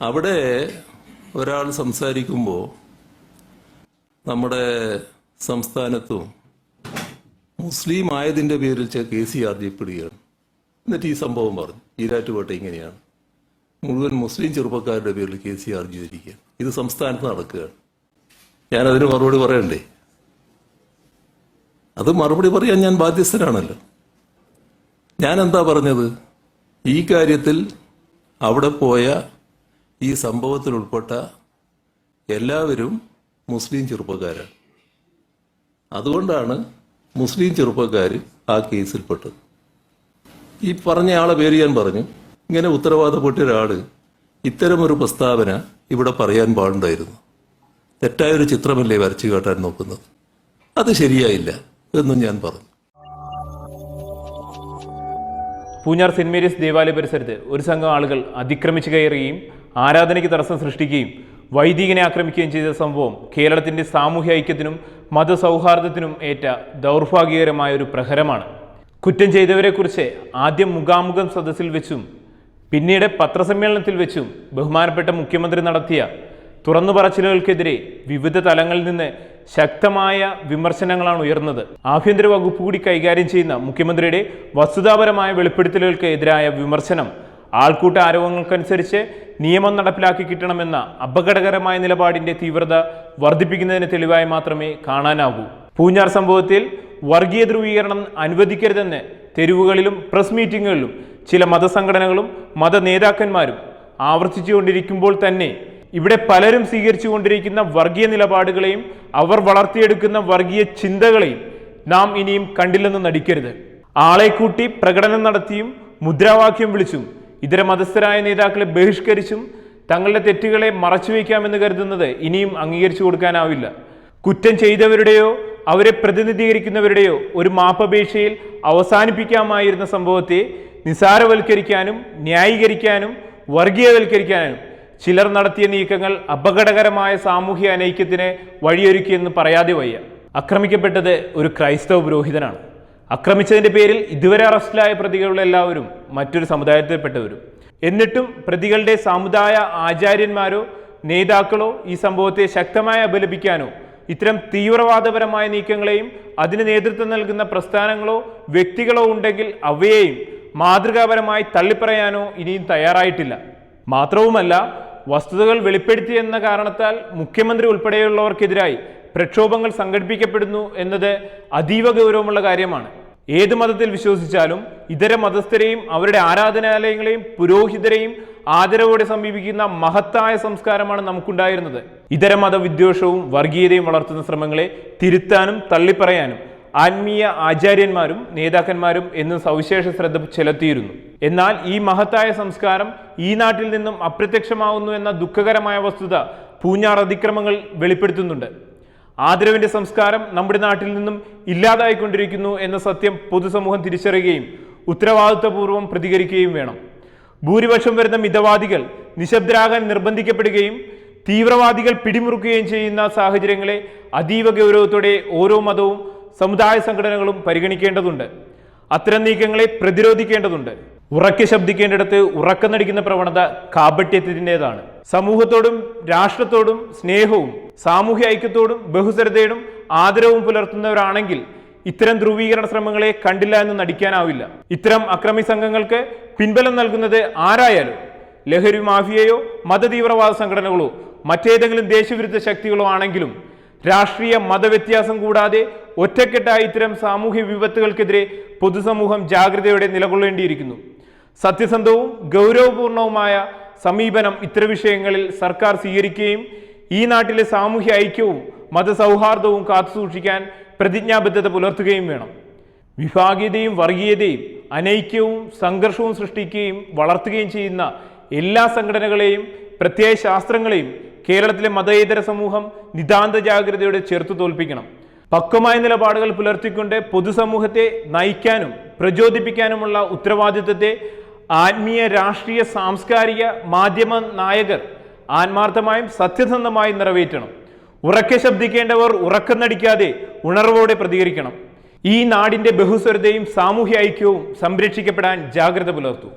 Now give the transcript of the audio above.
അവിടെ ഒരാൾ സംസാരിക്കുമ്പോൾ നമ്മുടെ സംസ്ഥാനത്തും മുസ്ലിം ആയതിൻ്റെ പേരിൽ കേസ് ആർജിക്കപ്പെടുകയാണ്. എന്നിട്ട് ഈ സംഭവം പറഞ്ഞു, ഈരാറ്റുപേട്ട ഇങ്ങനെയാണ്, മുഴുവൻ മുസ്ലിം ചെറുപ്പക്കാരുടെ പേരിൽ കേസ് ആർജിച്ചിരിക്കുകയാണ്. ഇത് സംസ്ഥാനത്ത് നടക്കുകയാണ്. ഞാനതിന് മറുപടി പറയണ്ടേ? അത് മറുപടി പറയാൻ ഞാൻ ബാധ്യസ്ഥനാണല്ലോ. ഞാൻ എന്താ പറഞ്ഞത്? ഈ കാര്യത്തിൽ അവിടെ പോയ ഈ സംഭവത്തിൽ ഉൾപ്പെട്ട എല്ലാവരും മുസ്ലിം ചെറുപ്പക്കാരാണ്. അതുകൊണ്ടാണ് മുസ്ലിം ചെറുപ്പക്കാർ ആ കേസിൽപ്പെട്ടത്. ഈ പറഞ്ഞ ആളെ പേര് ഞാൻ പറഞ്ഞു. ഇങ്ങനെ ഉത്തരവാദപ്പെട്ട ഒരാൾ ഇത്തരമൊരു പ്രസ്താവന ഇവിടെ പറയാൻ പാടുണ്ടായിരുന്നു. തെറ്റായൊരു ചിത്രമല്ലേ വരച്ചു കാട്ടാൻ നോക്കുന്നത്. അത് ശരിയായില്ല എന്നും ഞാൻ പറഞ്ഞു. പൂഞ്ഞാർ സെന്റ് മേരീസ് ദേവാലയ പരിസരത്ത് ഒരു സംഘം ആളുകൾ അതിക്രമിച്ചു കയറുകയും ആരാധനയ്ക്ക് തടസ്സം സൃഷ്ടിക്കുകയും വൈദികനെ ആക്രമിക്കുകയും ചെയ്ത സംഭവം കേരളത്തിന്റെ സാമൂഹ്യ ഐക്യത്തിനും മതസൗഹാർദ്ദത്തിനും ഏറ്റ ദൗർഭാഗ്യകരമായ ഒരു പ്രഹരമാണ്. കുറ്റം ചെയ്തവരെക്കുറിച്ച് ആദ്യം മുഖാമുഖം സദസ്സിൽ വെച്ചും പിന്നീട് പത്രസമ്മേളനത്തിൽ വെച്ചും ബഹുമാനപ്പെട്ട മുഖ്യമന്ത്രി നടത്തിയ തുറന്നു പറച്ചിലുകൾക്കെതിരെ വിവിധ തലങ്ങളിൽ നിന്ന് ശക്തമായ വിമർശനങ്ങളാണ് ഉയർന്നത്. ആഭ്യന്തര വകുപ്പ് കൂടി കൈകാര്യം ചെയ്യുന്ന മുഖ്യമന്ത്രിയുടെ വസ്തുതാപരമായ വെളിപ്പെടുത്തലുകൾക്ക് എതിരായ വിമർശനം ആൾക്കൂട്ട ആരോപണങ്ങൾക്കനുസരിച്ച് നിയമം നടപ്പിലാക്കി കിട്ടണമെന്ന അപകടകരമായ നിലപാടിന്റെ തീവ്രത വർദ്ധിപ്പിക്കുന്നതിന് തെളിവായി മാത്രമേ കാണാനാകൂ. പൂഞ്ഞാർ സംഭവത്തിൽ വർഗീയ ധ്രുവീകരണം അനുവദിക്കരുതെന്ന് തെരുവുകളിലും പ്രസ് മീറ്റിങ്ങുകളിലും ചില മതസംഘടനകളും മത നേതാക്കന്മാരും ആവർത്തിച്ചുകൊണ്ടിരിക്കുമ്പോൾ തന്നെ ഇവിടെ പലരും സ്വീകരിച്ചുകൊണ്ടിരിക്കുന്ന വർഗീയ നിലപാടുകളെയും അവർ വളർത്തിയെടുക്കുന്ന വർഗീയ ചിന്തകളെയും നാം ഇനിയും കണ്ടില്ലെന്ന് നടിക്കരുത്. ആളെ കൂട്ടി പ്രകടനം നടത്തിയും മുദ്രാവാക്യം വിളിച്ചും ഇതര മതസ്ഥരായ നേതാക്കളെ ബഹിഷ്കരിച്ചും തങ്ങളുടെ തെറ്റുകളെ മറച്ചുവെക്കാമെന്ന് കരുതുന്നത് ഇനിയും അംഗീകരിച്ചു കൊടുക്കാനാവില്ല. കുറ്റം ചെയ്തവരുടെയോ അവരെ പ്രതിനിധീകരിക്കുന്നവരുടെയോ ഒരു മാപ്പപേക്ഷയിൽ അവസാനിപ്പിക്കാമായിരുന്ന സംഭവത്തെ നിസാരവൽക്കരിക്കാനും ന്യായീകരിക്കാനും വർഗീയവൽക്കരിക്കാനും ചിലർ നടത്തിയ നീക്കങ്ങൾ അപകടകരമായ സാമൂഹ്യ അനൈക്യത്തിന് വഴിയൊരുക്കിയെന്ന് പറയാതെ വയ്യ. ആക്രമിക്കപ്പെട്ടത് ഒരു ക്രൈസ്തവ പുരോഹിതനാണ്. ആക്രമിച്ചതിന്റെ പേരിൽ ഇതുവരെ അറസ്റ്റിലായ പ്രതികളെല്ലാവരും മറ്റൊരു സമുദായത്തിൽപ്പെട്ടവരും. എന്നിട്ടും പ്രതികളുടെ സമുദായ ആചാര്യന്മാരോ നേതാക്കളോ ഈ സംഭവത്തെ ശക്തമായി അപലപിക്കാനോ ഇത്തരം തീവ്രവാദപരമായ നീക്കങ്ങളെയും അതിന് നേതൃത്വം നൽകുന്ന പ്രസ്ഥാനങ്ങളോ വ്യക്തികളോ ഉണ്ടെങ്കിൽ അവയെയും മാതൃകാപരമായി തള്ളിപ്പറയാനോ ഇനിയും തയ്യാറായിട്ടില്ല. മാത്രവുമല്ല, വസ്തുതകൾ വെളിപ്പെടുത്തിയെന്ന കാരണത്താൽ മുഖ്യമന്ത്രി ഉൾപ്പെടെയുള്ളവർക്കെതിരായി പ്രക്ഷോഭങ്ങൾ സംഘടിപ്പിക്കപ്പെടുന്നു എന്നത് അതീവ ഗൗരവമുള്ള കാര്യമാണ്. ഏത് മതത്തിൽ വിശ്വസിച്ചാലും ഇതര മതസ്ഥരെയും അവരുടെ ആരാധനാലയങ്ങളെയും പുരോഹിതരെയും ആദരവോടെ സമീപിക്കുന്ന മഹത്തായ സംസ്കാരമാണ് നമുക്കുണ്ടായിരുന്നത്. ഇതര മതവിദ്വേഷവും വർഗീയതയും വളർത്തുന്ന ശ്രമങ്ങളെ തിരുത്താനും തള്ളിപ്പറയാനും ആത്മീയ ആചാര്യന്മാരും നേതാക്കന്മാരും എന്നും സവിശേഷ ശ്രദ്ധ ചെലുത്തിയിരുന്നു. എന്നാൽ ഈ മഹത്തായ സംസ്കാരം ഈ നാട്ടിൽ നിന്നും അപ്രത്യക്ഷമാവുന്നു എന്ന ദുഃഖകരമായ വസ്തുത പൂഞ്ഞാർ അതിക്രമങ്ങൾ വെളിപ്പെടുത്തുന്നുണ്ട്. ആദരവിന്റെ സംസ്കാരം നമ്മുടെ നാട്ടിൽ നിന്നും ഇല്ലാതായിക്കൊണ്ടിരിക്കുന്നു എന്ന സത്യം പൊതുസമൂഹം തിരിച്ചറിയുകയും ഉത്തരവാദിത്വപൂർവ്വം പ്രതികരിക്കുകയും വേണം. ഭൂരിപക്ഷം വരുന്ന മിതവാദികൾ നിശബ്ദരാകാൻ നിർബന്ധിക്കപ്പെടുകയും തീവ്രവാദികൾ പിടിമുറുക്കുകയും ചെയ്യുന്ന സാഹചര്യങ്ങളെ അതീവ ഗൗരവത്തോടെ ഓരോ മതവും സമുദായ സംഘടനകളും പരിഗണിക്കേണ്ടതുണ്ട്. അത്തരം നീക്കങ്ങളെ പ്രതിരോധിക്കേണ്ടതുണ്ട്. ഉറക്കെ ശബ്ദിക്കേണ്ടിടത്ത് ഉറക്കം നടിക്കുന്ന പ്രവണത കാപട്യത്തിൻ്റെതാണ്. സമൂഹത്തോടും രാഷ്ട്രത്തോടും സ്നേഹവും സാമൂഹ്യ ഐക്യത്തോടും ബഹുസ്വരതയോടും ആദരവും പുലർത്തുന്നവരാണെങ്കിൽ ഇത്തരം ധ്രുവീകരണ ശ്രമങ്ങളെ കണ്ടില്ല എന്ന് നടിക്കാനാവില്ല. ഇത്തരം അക്രമി സംഘങ്ങൾക്ക് പിൻബലം നൽകുന്നത് ആരായാലും ലഹരി മാഫിയയോ മതതീവ്രവാദ സംഘടനകളോ മറ്റേതെങ്കിലും ദേശവിരുദ്ധ ശക്തികളോ ആണെങ്കിലും രാഷ്ട്രീയ മതവ്യത്യാസം കൂടാതെ ഒറ്റക്കെട്ടായി ഇത്തരം സാമൂഹ്യ വിപത്തുകൾക്കെതിരെ പൊതുസമൂഹം ജാഗ്രതയോടെ നിലകൊള്ളേണ്ടിയിരിക്കുന്നു. സത്യസന്ധവും ഗൗരവപൂർണവുമായ സമീപനം ഇത്തരം വിഷയങ്ങളിൽ സർക്കാർ സ്വീകരിക്കുകയും ഈ നാട്ടിലെ സാമൂഹ്യ ഐക്യവും മതസൗഹാർദ്ദവും കാത്തുസൂക്ഷിക്കാൻ പ്രതിജ്ഞാബദ്ധത പുലർത്തുകയും വേണം. വിഭാഗീയതയും വർഗീയതയും അനൈക്യവും സംഘർഷവും സൃഷ്ടിക്കുകയും വളർത്തുകയും ചെയ്യുന്ന എല്ലാ സംഘടനകളെയും പ്രത്യയ ശാസ്ത്രങ്ങളെയും കേരളത്തിലെ മതേതര സമൂഹം നിതാന്ത ജാഗ്രതയോടെ ചെറുത്തു തോൽപ്പിക്കണം. പക്വമായ നിലപാടുകൾ പുലർത്തിക്കൊണ്ട് പൊതുസമൂഹത്തെ നയിക്കാനും പ്രചോദിപ്പിക്കാനുമുള്ള ഉത്തരവാദിത്വത്തെ ആത്മീയ രാഷ്ട്രീയ സാംസ്കാരിക മാധ്യമ നായകർ ആത്മാർത്ഥമായും സത്യസന്ധമായും നിറവേറ്റണം. ഉറക്കെ ശബ്ദിക്കേണ്ടവർ ഉറക്കം നടിക്കാതെ ഉണർവോടെ പ്രതികരിക്കണം. ഈ നാടിന്റെ ബഹുസ്വരതയും സാമൂഹ്യ ഐക്യവും സംരക്ഷിക്കപ്പെടാൻ ജാഗ്രത പുലർത്തൂ.